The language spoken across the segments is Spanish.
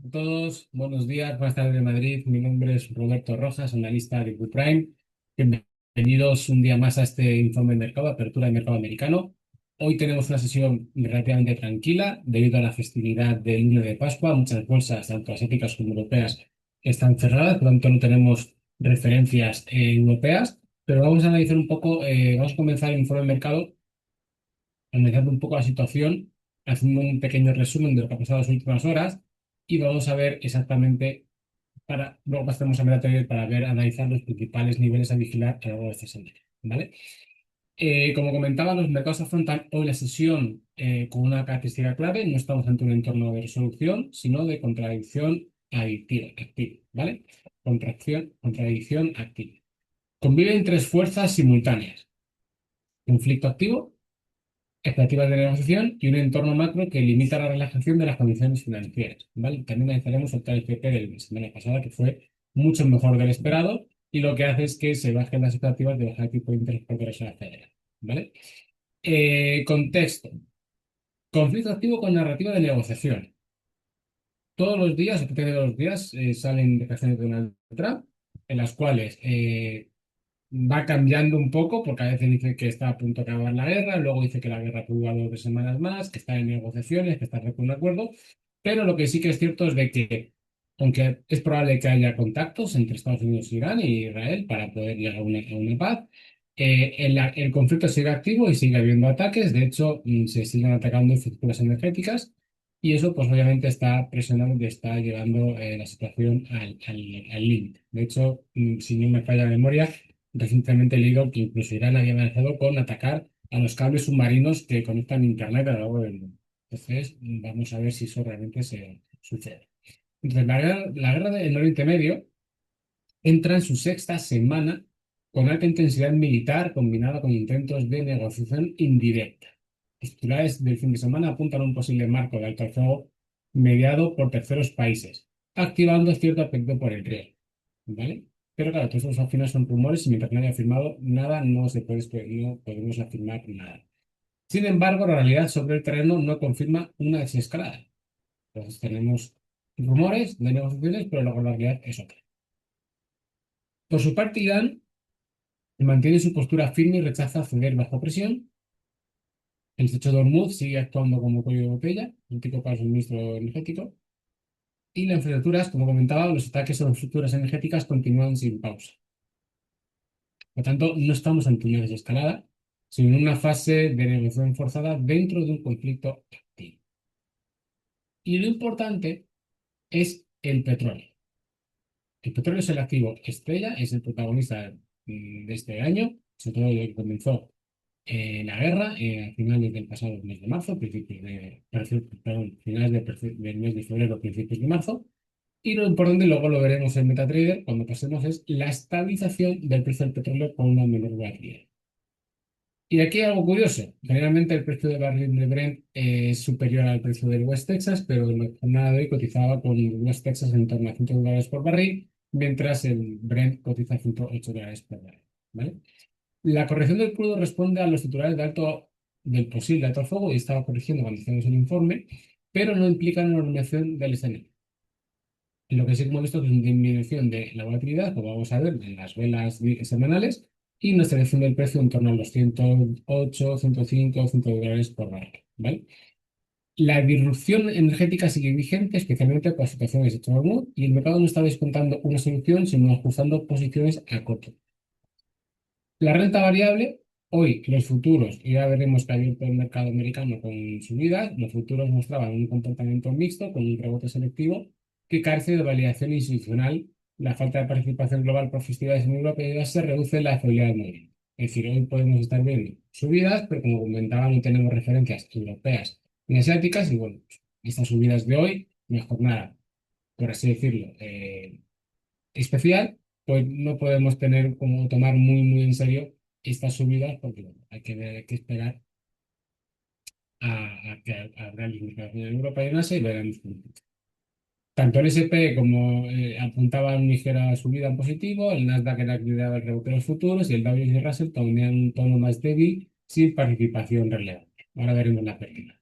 a todos, buenos días, buenas tardes de Madrid. Mi nombre es Roberto Rojas, analista de Prime. Bienvenidos un día más a este informe de mercado, apertura de mercado americano. Hoy tenemos una sesión relativamente tranquila debido a la festividad del lunes de Pascua. Muchas bolsas, tanto asiáticas como europeas, están cerradas, por lo tanto no tenemos referencias europeas, pero vamos a analizar un poco, vamos a comenzar el informe de mercado analizando un poco la situación, haciendo un pequeño resumen de lo que ha pasado las últimas horas y vamos a ver exactamente, luego pasaremos a Metatrader para ver, analizar los principales niveles a vigilar a lo largo de esta semana, ¿vale? Como comentaba, los mercados afrontan hoy la sesión con una característica clave. No estamos ante un entorno de resolución, sino de contradicción activa, ¿vale? Contradicción activa. Conviven tres fuerzas simultáneas. Conflicto activo, expectativas de negociación y un entorno macro que limita la relajación de las condiciones financieras, ¿vale? También analizaremos el TLCP de la semana pasada, que fue mucho mejor del esperado y lo que hace es que se bajen las expectativas de bajar el tipo de interés por la Reserva Federal, ¿vale? Contexto. Conflicto activo con narrativa de negociación. Todos los días, o prácticamente todos los días, salen declaraciones de Donald Trump, en las cuales va cambiando un poco, porque a veces dice que está a punto de acabar la guerra, luego dice que la guerra puede durar 2 semanas más, que está en negociaciones, que está en un acuerdo, pero lo que sí que es cierto es de que, aunque es probable que haya contactos entre Estados Unidos, Irán y Israel para poder llegar a una paz, el conflicto sigue activo y sigue habiendo ataques. De hecho, se siguen atacando infraestructuras energéticas y eso pues obviamente está presionando y está llevando la situación al límite. De hecho, si no me falla la memoria, recientemente he leído que incluso Irán había amenazado con atacar a los cables submarinos que conectan Internet a lo largo del mundo. Entonces, vamos a ver si eso realmente se sucede. Entonces, la guerra del Oriente Medio entra en su sexta semana con alta intensidad militar combinada con intentos de negociación indirecta. Los titulares del fin de semana apuntan a un posible marco de alto al fuego mediado por terceros países, activando cierto apetito por el riesgo, ¿vale? Pero claro, todos esos al final son rumores y mientras no haya firmado nada, no podemos afirmar nada. Sin embargo, la realidad sobre el terreno no confirma una desescalada. Entonces tenemos rumores de negociaciones, pero la realidad es otra. Por su parte, Irán mantiene su postura firme y rechaza ceder bajo presión. El estrecho de Hormuz sigue actuando como cuello de botella, crítico para el suministro energético. Y las infraestructuras, como comentaba, los ataques a las infraestructuras energéticas continúan sin pausa. Por lo tanto, no estamos ante una desescalada, sino en una fase de negociación forzada dentro de un conflicto activo. Y lo importante es el petróleo. El petróleo es el activo estrella, es el protagonista de este año, sobre todo desde que comenzó la guerra a finales del pasado mes de marzo, finales del mes de febrero, principios de marzo. Y lo importante, luego lo veremos en MetaTrader, cuando pasemos, es la estabilización del precio del petróleo con una menor volatilidad. Y aquí hay algo curioso. Generalmente el precio del barril de Brent es superior al precio del West Texas, pero en la jornada de hoy cotizaba con el West Texas en torno a $100 por barril, mientras el Brent cotiza a $108 por barril, ¿vale? La corrección del crudo responde a los titulares del posible alto al fuego y estaba corrigiendo cuando hicimos el informe, pero no implica una normalización del escenario. Lo que sí que hemos visto es una disminución de la volatilidad, como vamos a ver en las velas semanales, y una selección del precio en torno a los 108, 105, $100 por barril, ¿vale? La disrupción energética sigue vigente, especialmente por situaciones de Hormuz, y el mercado no está descontando una solución, sino ajustando posiciones a corto. La renta variable, hoy los futuros, y ya veremos que ha abierto el mercado americano con subidas, los futuros mostraban un comportamiento mixto con un rebote selectivo que carece de validación institucional. La falta de participación global por festividades en Europa y se reduce la fiabilidad del movimiento. Es decir, hoy podemos estar viendo subidas, pero como comentaba, no tenemos referencias europeas ni asiáticas, y bueno, pues, estas subidas de hoy, una jornada, por así decirlo, especial, pues no podemos tener como tomar muy en serio estas subidas porque bueno, hay que esperar a que habrá la inflación en Europa y en Asia y veremos. Tanto el S&P como apuntaba a una ligera subida en positivo, el Nasdaq era que daba el rebote de los futuros y el Dow Jones y Russell tenían un tono más débil sin participación relevante. Ahora veremos la pérdida.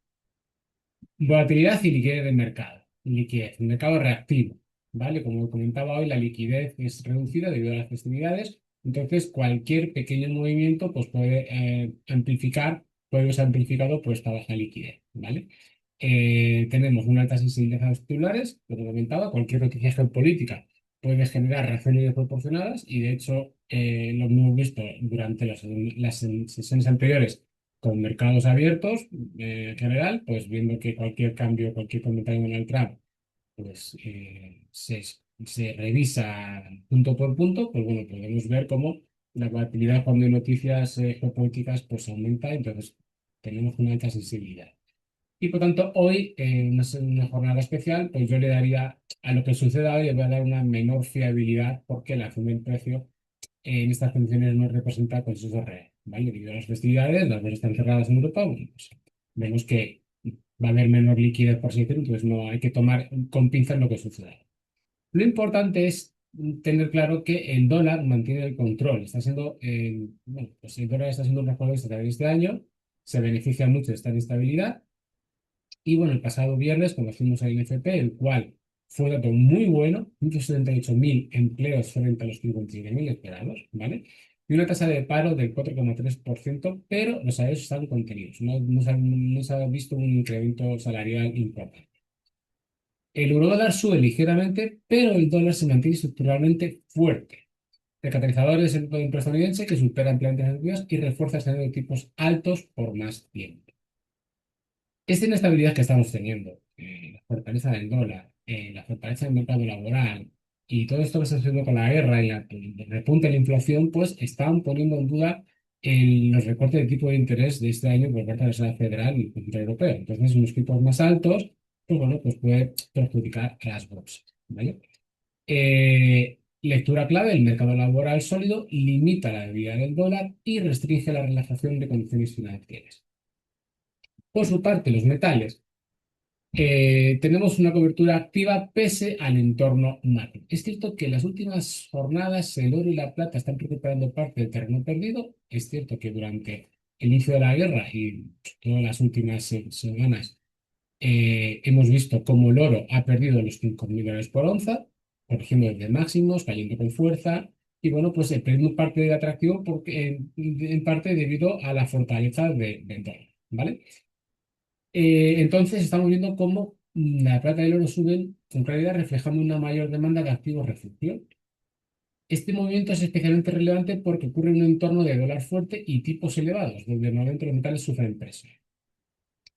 Volatilidad y liquidez de mercado. liquidez, un mercado reactivo, ¿vale? Como comentaba hoy, la liquidez es reducida debido a las festividades, entonces cualquier pequeño movimiento pues puede puede verse amplificado por esta baja liquidez, ¿vale? Tenemos una alta sensibilidad a los titulares, como comentaba, cualquier noticia geopolítica puede generar reacciones desproporcionadas y de hecho lo hemos visto durante las sesiones anteriores con mercados abiertos en general, pues viendo que cualquier cambio, cualquier comentario de Donald Trump, pues se revisa punto por punto, pues bueno, podemos ver cómo la volatilidad cuando hay noticias geopolíticas pues aumenta, entonces tenemos una alta sensibilidad. Y por tanto, hoy, una jornada especial, pues yo le daría a lo que suceda hoy, le voy a dar una menor fiabilidad porque la acción del precio en estas condiciones no representa consenso real, ¿vale? Debido a las festividades, las bolsas están cerradas en Europa, bueno, pues vemos que va a haber menor liquidez por así decirlo, entonces no hay que tomar con pinzas lo que suceda. Lo importante es tener claro que el dólar mantiene el control, está siendo, bueno, pues el dólar está siendo un mejor de este año, se beneficia mucho de esta inestabilidad y bueno, el pasado viernes conocimos al INFP, el cual fue un dato muy bueno, 178.000 empleos frente a los 57.000 esperados, ¿vale? Y una tasa de paro del 4,3%, pero los salarios están contenidos, no se ha visto un incremento salarial importante. El eurodólar sube ligeramente, pero el dólar se mantiene estructuralmente fuerte. El catalizador es el tipo de empleo estadounidense que supera ampliamente las expectativas y refuerza el escenario de tipos altos por más tiempo. Esta inestabilidad que estamos teniendo, la fortaleza del dólar, la fortaleza del mercado laboral y todo esto que está sucediendo con la guerra y el repunte de la inflación, pues están poniendo en duda los recortes de tipo de interés de este año por parte de la Reserva Federal y el Banco Central Europeo. Entonces, unos tipos más altos, pues bueno, pues puede perjudicar a las bolsas, ¿vale? Lectura clave, el mercado laboral sólido limita la debilidad del dólar y restringe la relajación de condiciones financieras. Por su parte, los metales tenemos una cobertura activa pese al entorno macro. Es cierto que en las últimas jornadas el oro y la plata están recuperando parte del terreno perdido. Es cierto que durante el inicio de la guerra y todas las últimas semanas hemos visto cómo el oro ha perdido los 5.000 dólares por onza, corrigiendo desde máximos, cayendo con fuerza. Y bueno, pues perdiendo parte del atractivo porque, en parte debido a la fortaleza del dólar, ¿vale? Entonces estamos viendo cómo la plata y el oro suben con claridad, reflejando una mayor demanda de activos refugio. Este movimiento es especialmente relevante porque ocurre en un entorno de dólar fuerte y tipos elevados, donde normalmente los metales sufren presión.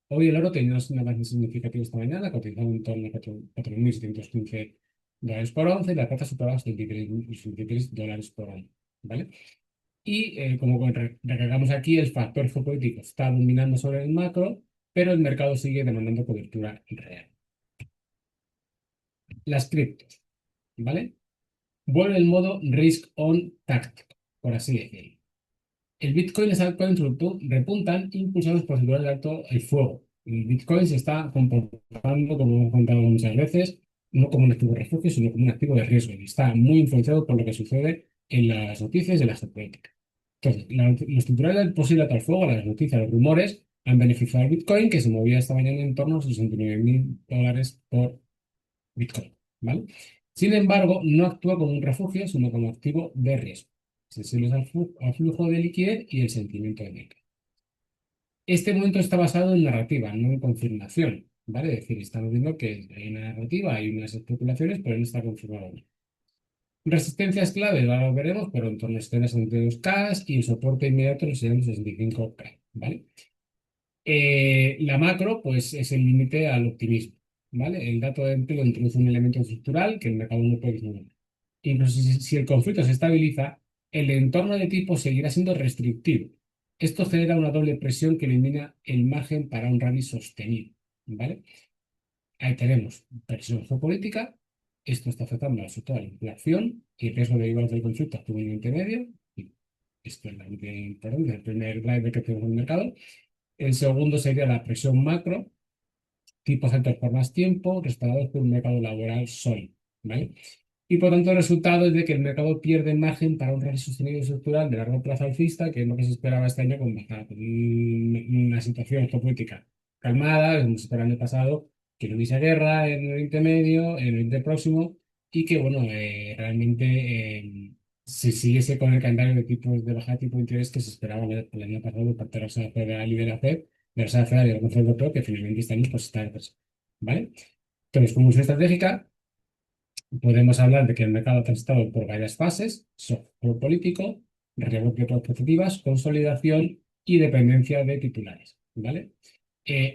Hoy el oro tenía un avance significativo esta mañana, cotizando en torno a 4.715 dólares por once, y la plata superaba los 73 dólares por once, ¿vale? Y como recargamos aquí, el factor geopolítico está dominando sobre el macro, pero el mercado sigue demandando cobertura real. Las criptos, ¿vale? Vuelve el modo risk on táctico, por así decirlo. El Bitcoin y las altcoins repuntan impulsados por el dólar de alto el fuego. El Bitcoin se está comportando, como hemos contado muchas veces, no como un activo de refugio, sino como un activo de riesgo. Y está muy influenciado por lo que sucede en las noticias de la geopolítica. Entonces, los titulares del posible alto al fuego, las noticias, los rumores, han beneficiado al Bitcoin, que se movía esta mañana en torno a 69.000 dólares por Bitcoin, ¿vale? Sin embargo, no actúa como un refugio, sino como activo de riesgo, sensibles al flujo de liquidez y el sentimiento de mercado. Este momento está basado en narrativa, no en confirmación, ¿vale? Es decir, estamos viendo que hay una narrativa, hay unas especulaciones, pero no está confirmado. Resistencias clave, ahora lo veremos, pero en torno a 62K y el soporte inmediato serían los 65K, ¿vale? La macro, pues, es el límite al optimismo, ¿vale? El dato de empleo introduce un elemento estructural que el mercado no puede ignorar. Incluso si el conflicto se estabiliza, el entorno de tipo seguirá siendo restrictivo. Esto genera una doble presión que elimina el margen para un rally sostenido, ¿vale? Ahí tenemos presión geopolítica, esto está afectando sobre todo a la inflación y riesgo de derivado del conflicto activo en Oriente Medio. Y esto es perdón, el primer driver que tenemos en el mercado. El segundo sería la presión macro, tipos altos por más tiempo, respaldados por un mercado laboral sólido, ¿vale? Y por tanto, el resultado es de que el mercado pierde margen para un rally sostenido estructural de largo plazo alcista, que es lo que se esperaba este año con una situación geopolítica calmada, como se esperaba el año pasado, que no hubiese guerra en el Oriente Medio, en el Oriente Próximo, y que, bueno, realmente se siguiese con el calendario de tipos de baja de tipo de interés que se esperaba el año pasado por parte de la Reserva Federal y de la FED, de la Reserva Federal y del Banco Central Europeo, que finalmente este año pues está en recesión, ¿vale? Entonces, como visión estratégica, podemos hablar de que el mercado ha transitado por varias fases: shock político, rebote por expectativas, consolidación y dependencia de titulares, ¿vale?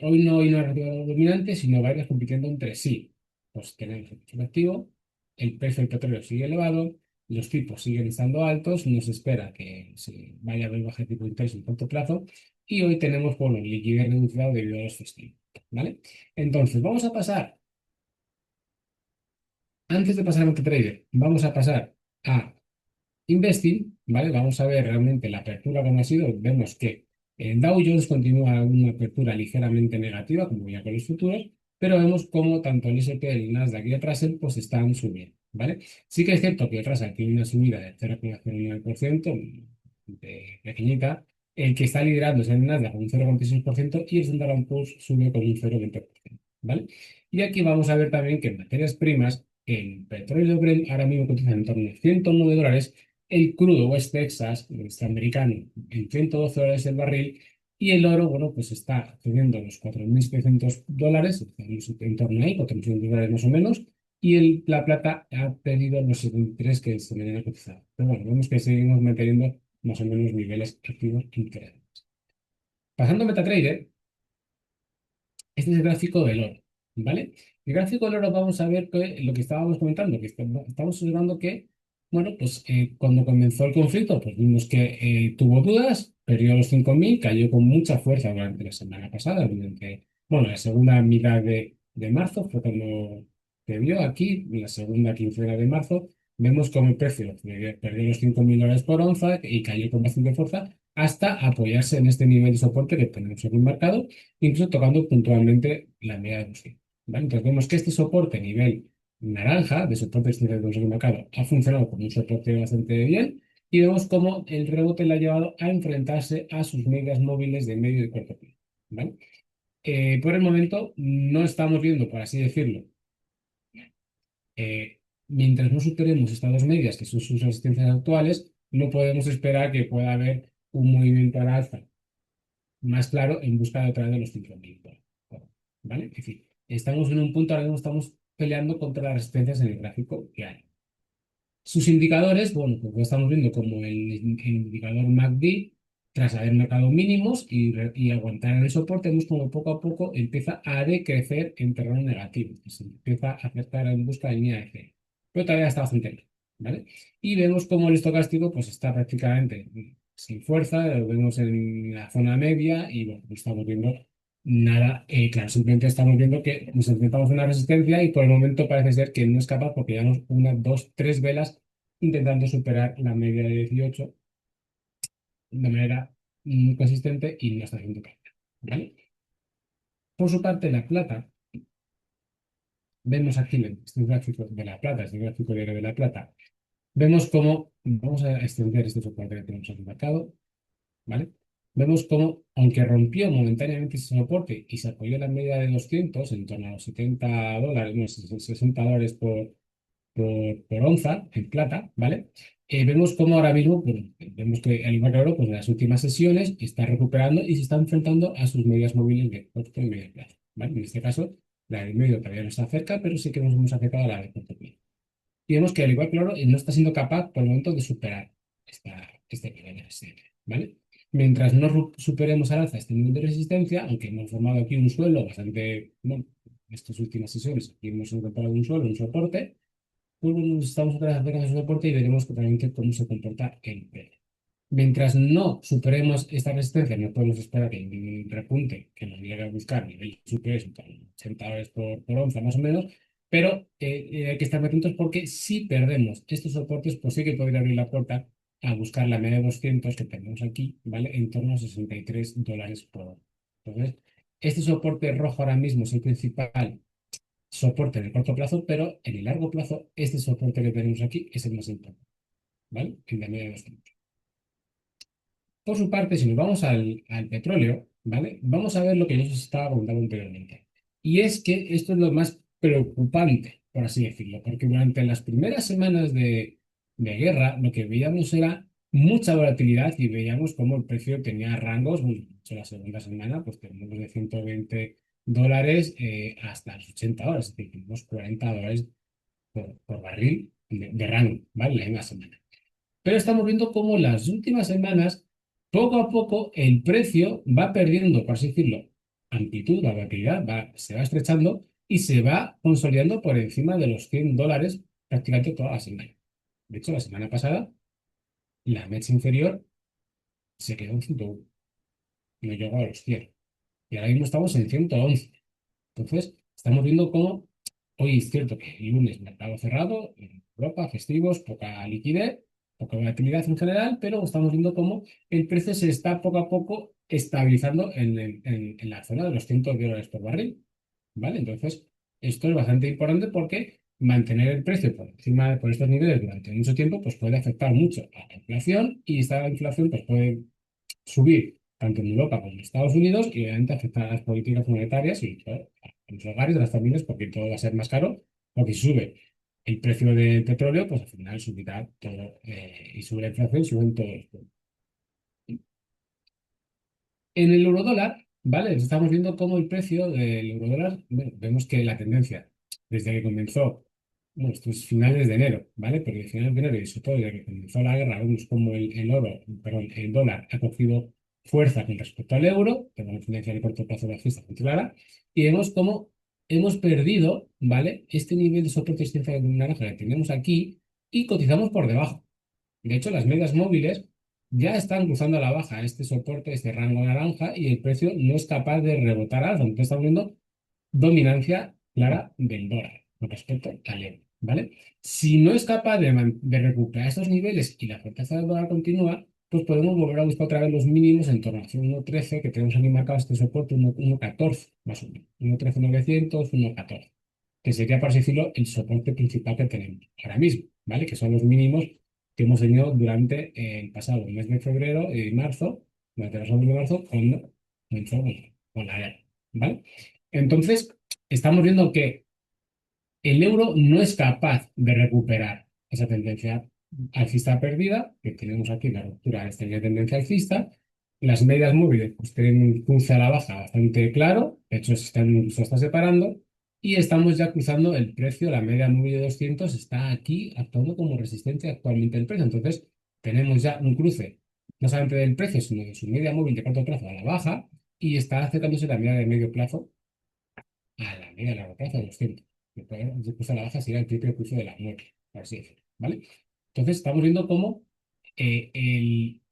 Hoy no hay una narrativa dominante, sino varias compitiendo entre sí. Pues tenemos el precio activo, el precio del petróleo sigue elevado, los tipos siguen estando altos, no se espera que se vaya a ver baja de tipo de interés en corto plazo, y hoy tenemos, bueno, liquidez reducida debido a los festivos, ¿vale? Entonces, vamos a pasar, antes de pasar a MetaTrader, vamos a pasar a Investing, ¿vale? Vamos a ver realmente la apertura como ha sido. Vemos que el Dow Jones continúa una apertura ligeramente negativa, como ya con los futuros, pero vemos como tanto el S&P, el Nasdaq y el Russell pues están subiendo, ¿vale? Sí que es cierto que el Russell tiene una subida de 0,09%, pequeñita. El que está liderando es el Nasdaq con un 0,6% y el Standard Poor's sube con un 0,20%, ¿vale? Y aquí vamos a ver también que en materias primas, el petróleo Brent ahora mismo cotiza en torno a $109, el crudo West Texas, este americano, en $112 el barril, y el oro, bueno, pues está cediendo los $4.700, estamos en torno ahí, $400 más o menos, y la plata ha perdido los 73 que se venían a cotizar. Pero bueno, vemos que seguimos manteniendo más o menos niveles activos interesantes. Pasando a MetaTrader, este es el gráfico del oro, ¿vale? El gráfico del oro vamos a ver que lo que estábamos comentando, que estamos observando que, bueno, pues cuando comenzó el conflicto, pues vimos que tuvo dudas, perdió los 5.000, cayó con mucha fuerza durante la semana pasada, durante, bueno, la segunda mitad de marzo fue cuando se vio aquí, en la segunda quincena de marzo, vemos como el precio perdió los $5.000 por onza y cayó con bastante fuerza hasta apoyarse en este nivel de soporte que tenemos aquí marcado, incluso tocando puntualmente la media de 200, ¿vale? Entonces vemos que este soporte nivel naranja, de soporte exterior de el mercado, ha funcionado como un soporte bastante bien, y vemos cómo el rebote le ha llevado a enfrentarse a sus medias móviles de medio y corto plazo, ¿vale? Por el momento no estamos viendo, por así decirlo, mientras no superemos estas dos medias, que son sus resistencias actuales, no podemos esperar que pueda haber un movimiento al alza más claro en busca de otra vez de los 5.000 ¿vale? Es decir, estamos en un punto, ahora mismo estamos peleando contra las resistencias en el gráfico que hay. Sus indicadores, bueno, pues lo estamos viendo como el indicador MACD, tras haber marcado mínimos y aguantar en el soporte, vemos como poco a poco empieza a decrecer en terreno negativo, que se empieza a acercar en busca de línea de cero, pero todavía está bastante lejos, ¿vale? Y vemos como el estocástico pues está prácticamente sin fuerza, lo vemos en la zona media y bueno, no estamos viendo nada, claro, simplemente estamos viendo que nos enfrentamos a una resistencia y por el momento parece ser que no es capaz porque llevamos una, dos, tres velas intentando superar la media de 18 de manera consistente y no está haciendo caso, ¿vale? Por su parte, la plata, vemos aquí este gráfico de la plata, este gráfico de la plata, vemos cómo, vamos a extender este soporte que tenemos aquí marcado, ¿vale? Vemos cómo, aunque rompió momentáneamente ese soporte y se apoyó en la media de 200 en torno a los $70, no, $60 por onza en plata, ¿vale? Vemos cómo ahora mismo, bueno, vemos que al igual que oro, pues en las últimas sesiones está recuperando y se está enfrentando a sus medias móviles de corto y medio plazo, ¿vale? En este caso, la del medio todavía no está cerca, pero sí que nos hemos acercado a la de corto plazo. Y vemos que al igual que el oro, no está siendo capaz por el momento de superar este nivel de resistencia, ¿vale? Mientras no superemos al alza este nivel de resistencia, aunque hemos formado aquí un suelo bastante, bueno, en estas últimas sesiones aquí hemos encontrado un suelo, un soporte, pues bueno, nos estamos acercando a ese soporte y veremos también cómo se comporta el precio. Mientras no superemos esta resistencia, no podemos esperar que un repunte que nos llegue a buscar niveles superiores, en torno a $80 por onza más o menos, pero hay que estar atentos porque si perdemos estos soportes, pues sí que podría abrir la puerta a buscar la media de 200 que tenemos aquí, ¿vale? En torno a $63 por hora. Entonces, este soporte rojo ahora mismo es el principal soporte de corto plazo, pero en el largo plazo, este soporte que tenemos aquí es el más importante, ¿vale? El de media de 200. Por su parte, si nos vamos al petróleo, ¿vale? Vamos a ver lo que yo os estaba comentando anteriormente. Y es que esto es lo más preocupante, por así decirlo, porque durante las primeras semanas de guerra lo que veíamos era mucha volatilidad y veíamos cómo el precio tenía rangos, bueno, de hecho, la segunda semana, pues tenemos de $120 hasta los $80, es decir, tenemos $40 por barril de rango, ¿vale? La misma semana. Pero estamos viendo cómo las últimas semanas, poco a poco, el precio va perdiendo, por así decirlo, amplitud, la volatilidad se va estrechando y se va consolidando por encima de los $100 prácticamente toda la semana. De hecho, la semana pasada, la mecha inferior se quedó en 101, no llegó a los 100. Y ahora mismo estamos en 111. Entonces, estamos viendo cómo hoy es cierto que el lunes mercado cerrado, en Europa, festivos, poca liquidez, poca volatilidad en general, pero estamos viendo cómo el precio se está poco a poco estabilizando en la zona de los $100 por barril, ¿vale? Entonces, esto es bastante importante porque mantener el precio por encima por estos niveles durante mucho tiempo pues puede afectar mucho a la inflación y esta inflación pues puede subir tanto en Europa como en Estados Unidos y obviamente afectar a las políticas monetarias y claro, a los hogares de las familias porque todo va a ser más caro, porque si sube el precio del petróleo, pues al final subirá todo y sube la inflación y suben todos los precios. En el eurodólar, ¿vale? Estamos viendo cómo el precio del eurodólar, bueno, vemos que la tendencia desde que comenzó, bueno, esto es finales de enero, ¿vale? Pero de finales de enero y sobre todo desde que comenzó la guerra, vemos cómo el oro, perdón, el dólar ha cogido fuerza con respecto al euro, tengo una tendencia de corto plazo bajista muy clara, y vemos cómo hemos perdido, ¿vale? Este nivel de soporte de resistencia de naranja que tenemos aquí y cotizamos por debajo. De hecho, las medias móviles ya están cruzando a la baja este soporte, este rango naranja, y el precio no es capaz de rebotar algo. Entonces estamos viendo dominancia clara del dólar con respecto al euro, ¿vale? Si no es capaz de recuperar estos niveles y la fortaleza del dólar continúa, pues podemos volver a buscar otra vez los mínimos en torno a 1.13, que tenemos aquí marcado este soporte, 1.14, más o menos, 1.13.900, 1.14, que sería, por así decirlo, el soporte principal que tenemos ahora mismo, ¿vale? Que son los mínimos que hemos tenido durante el pasado mes de febrero y marzo, durante los meses de marzo, cuando comenzó con la guerra, ¿vale? Entonces, estamos viendo que el euro no es capaz de recuperar esa tendencia alcista perdida, que tenemos aquí la ruptura de esta línea de tendencia alcista. Las medias móviles pues, tienen un cruce a la baja bastante claro, de hecho se están incluso está separando, y estamos ya cruzando el precio, la media móvil de 200 está aquí actuando como resistencia actualmente el precio. Entonces, tenemos ya un cruce no solamente del precio, sino de su media móvil de corto plazo a la baja, y está acercándose la media de medio plazo a la media larga plazo de 200. Después a la baja sería el triple cruce de la muerte, por así decirlo, ¿vale? Entonces estamos viendo cómo,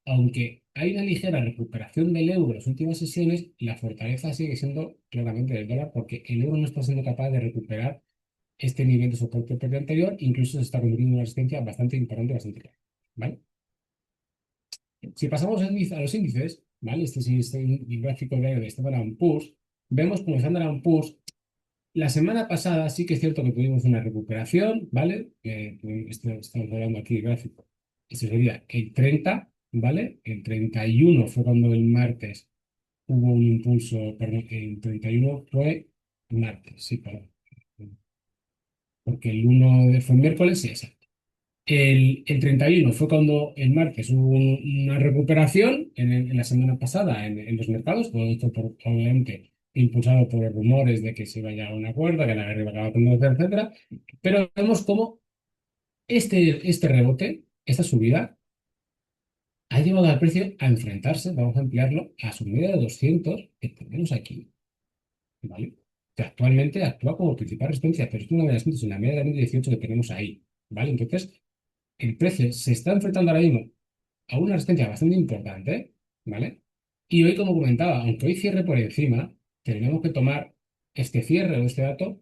aunque hay una ligera recuperación del euro en las últimas sesiones, la fortaleza sigue siendo claramente del dólar porque el euro no está siendo capaz de recuperar este nivel de soporte previo anterior, incluso se está convirtiendo en una resistencia bastante importante, bastante clara, ¿vale? Si pasamos a los índices, ¿vale? Este es el gráfico diario de Standard Poor's, vemos como Standard Poor's la semana pasada sí que es cierto que tuvimos una recuperación, ¿vale? Estamos hablando aquí de gráfico. Este sería el 30, ¿vale? El 31 fue cuando el martes hubo un impulso, perdón, el 31 fue martes, sí, perdón. Porque el fue miércoles, sí, exacto. El 31 fue cuando el martes hubo una recuperación en la semana pasada en los mercados, todo esto obviamente impulsado por los rumores de que se iba a llegar a un acuerdo, que la guerra iba a acabar con todo, etcétera. Pero vemos cómo este rebote, esta subida, ha llevado al precio a enfrentarse, vamos a ampliarlo, a su media de 200 que tenemos aquí, ¿vale? Que actualmente actúa como principal resistencia, pero es una de las en la media de 2018 que tenemos ahí, ¿vale? Entonces, el precio se está enfrentando ahora mismo a una resistencia bastante importante, ¿vale? Y hoy, como comentaba, aunque hoy cierre por encima, tenemos que tomar este cierre o este dato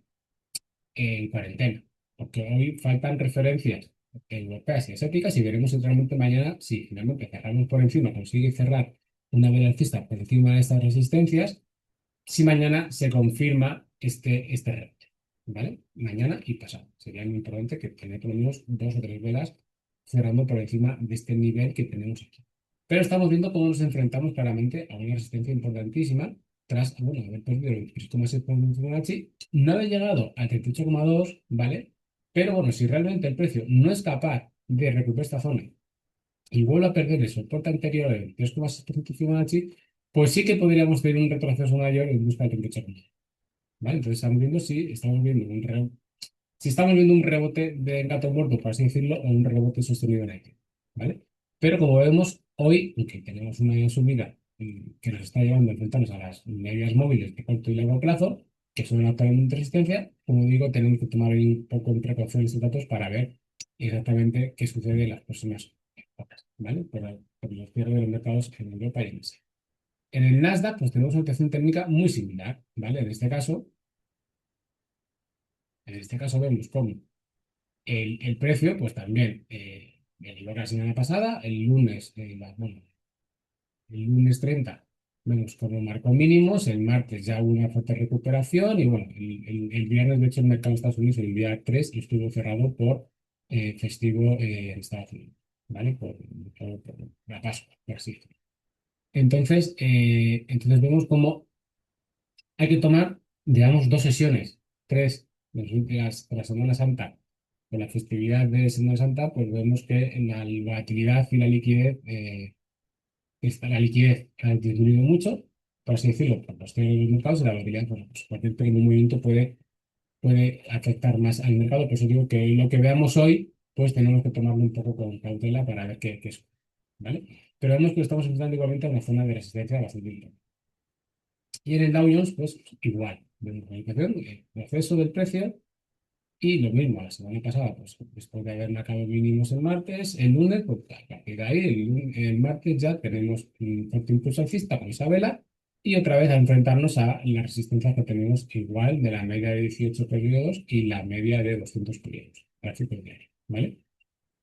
en cuarentena, porque hoy faltan referencias europeas y asiáticas y veremos si realmente mañana, si finalmente cerramos por encima, consigue cerrar una vela alcista por encima de estas resistencias, si mañana se confirma este reto, ¿vale? Mañana y pasado. Sería muy importante que tener por lo menos dos o tres velas cerrando por encima de este nivel que tenemos aquí. Pero estamos viendo cómo nos enfrentamos claramente a una resistencia importantísima tras, bueno, haber perdido el 23,6 puntos de Fibonacci, no haber llegado al 38,2, ¿vale? Pero bueno, si realmente el precio no es capaz de recuperar esta zona y vuelve a perder el soporte anterior del 3,6% Fibonacci, pues sí que podríamos tener un retroceso mayor en busca del 38,2, ¿vale? Entonces estamos viendo un rebote de gato muerto, por así decirlo, o un rebote sostenido en X, ¿vale? Pero como vemos hoy, aunque tenemos una subida que nos está llevando a enfrentarnos a las medias móviles de corto y largo plazo, que son actualmente resistencia, como digo, tenemos que tomar ahí un poco de precaución estos datos para ver exactamente qué sucede en las próximas horas, ¿vale? Por los cierres de los mercados en Europa y en Asia. En el Nasdaq, pues tenemos una situación técnica muy similar, ¿vale? En este caso vemos cómo el precio, pues también, el igual que la semana pasada, el lunes 30 vemos cómo marcó mínimos, el martes ya hubo una fuerte recuperación y bueno, el viernes, de hecho, el mercado de Estados Unidos el día 3 estuvo cerrado por festivo en Estados Unidos, ¿vale? Por la Pascua, por así decirlo. Entonces vemos cómo hay que tomar, digamos, dos sesiones, tres, de la Semana Santa. Con la festividad de Semana Santa, pues vemos que la volatilidad y la liquidez ha disminuido mucho, por así decirlo, por los cierres de los mercados y la volatilidad, bueno, pues cualquier pequeño movimiento puede afectar más al mercado. Por eso digo que lo que veamos hoy, pues tenemos que tomarlo un poco con cautela para ver qué es, ¿vale? Pero vemos que estamos enfrentando igualmente a una zona de resistencia bastante importante. Y en el Dow Jones, pues igual, vemos la indicación, el proceso del precio y lo mismo, la semana pasada, pues después de haber marcado mínimos el martes, el lunes, pues a partir de ahí, el martes ya tenemos un fuerte impulso alcista con esa vela y otra vez a enfrentarnos a la resistencia que tenemos igual de la media de 18 periodos y la media de 200 periodos, gráfico diario, ¿vale?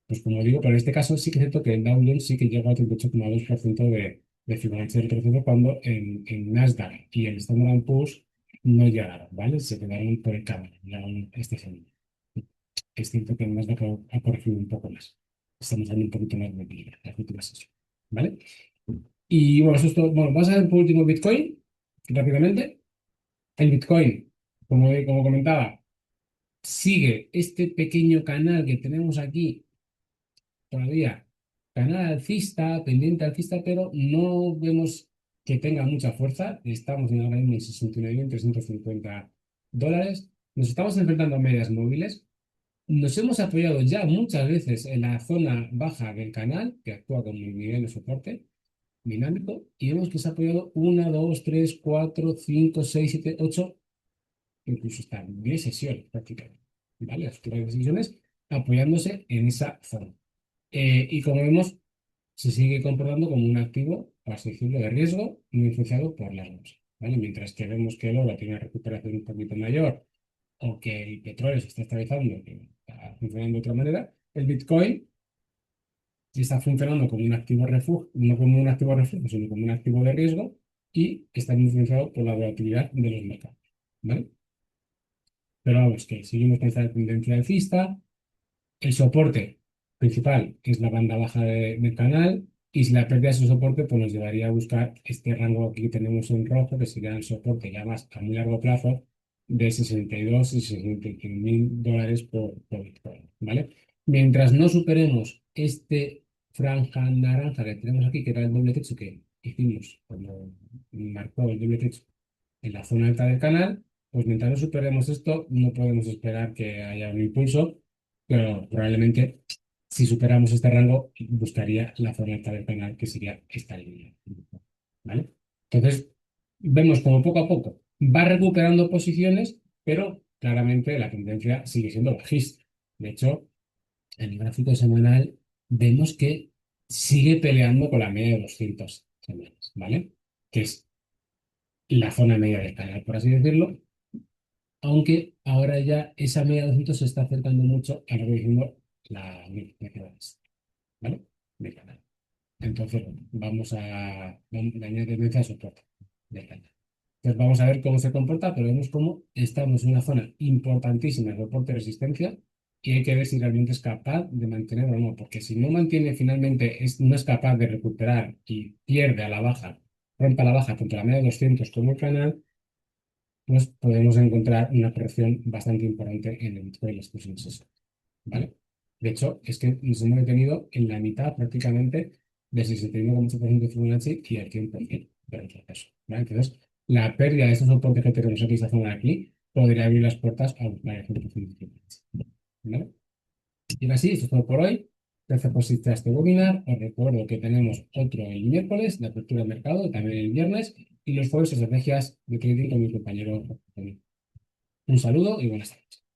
Pues como digo, pero en este caso sí que es cierto que el Dow Jones sí que llega al 38,2% de Fibonacci del retroceso cuando en Nasdaq y el Standard Poor's no llegaron, ¿vale? Se quedaron por el camino, llegaron este segundo. Es cierto que el Nasdaq ha corregido un poco más. Estamos dando un poquito más de equilibrio en las últimas sesiones, ¿vale? Y bueno, eso es todo. Bueno, vamos a ver por último Bitcoin, rápidamente. El Bitcoin, como comentaba, sigue este pequeño canal que tenemos aquí todavía, canal alcista, pendiente alcista, pero no vemos que tenga mucha fuerza. Estamos en ahora mismo en 69.350 dólares. Nos estamos enfrentando a medias móviles. Nos hemos apoyado ya muchas veces en la zona baja del canal, que actúa como un nivel de soporte dinámico, y vemos que se ha apoyado una, dos, tres, cuatro, cinco, seis, siete, ocho, incluso hasta 10 sesiones prácticamente, ¿vale? Las últimas 10 sesiones apoyándose en esa zona. Y como vemos, se sigue comportando como un activo, por así decirlo, de riesgo, muy influenciado por las bolsas, ¿vale? Mientras que vemos que el oro tiene una recuperación un poquito mayor o que el petróleo se está estabilizando, que está funcionando de otra manera, el Bitcoin sí está funcionando como un activo refugio, no como un activo refugio, sino como un activo de riesgo y está muy influenciado por la volatilidad de los mercados, ¿vale? Pero vamos, que seguimos con esta tendencia alcista. El soporte principal es la banda baja del canal y si la pérdida de su soporte pues nos llevaría a buscar este rango aquí que tenemos en rojo, que sería el soporte ya más a muy largo plazo de 62 y 65.000 dólares por Bitcoin, ¿vale? Mientras no superemos este franja naranja que tenemos aquí, que era el doble techo que hicimos cuando marcó el doble techo en la zona alta del canal, pues mientras no superemos esto, no podemos esperar que haya un impulso, pero probablemente si superamos este rango, buscaría la zona alta del canal, que sería esta línea, ¿vale? Entonces, vemos como poco a poco va recuperando posiciones, pero claramente la tendencia sigue siendo bajista. De hecho, en el gráfico semanal vemos que sigue peleando con la media de 200 semanas, ¿vale? Que es la zona media del canal, por así decirlo, aunque ahora ya esa media de 200 se está acercando mucho a lo que decimos la media ¿vale? Del canal. Entonces, bueno, la línea de tendencia de soporte del canal. Entonces, vamos a ver cómo se comporta, pero vemos cómo estamos en una zona importantísima de soporte y resistencia y hay que ver si realmente es capaz de mantener o no, porque si no mantiene finalmente, no es capaz de recuperar y pierde a la baja rompa la baja tanto la media de 200 como el canal, pues podemos encontrar una corrección bastante importante en el Bitcoin estos meses, ¿vale? De hecho, es que nos hemos detenido en la mitad prácticamente del 61,8% de Fibonacci y el 100% de retroceso, ¿vale? Entonces, la pérdida de estos soportes que tenemos aquí, esta zona de aquí, podría abrir las puertas a buscar el 100% de Fibonacci, ¿vale? Y ahora sí, esto es todo por hoy. Gracias por asistir a este webinar. Os recuerdo que tenemos otro el miércoles de apertura de mercado y también el viernes y los jueves estrategias de trading con mi compañero. Un saludo y buenas tardes.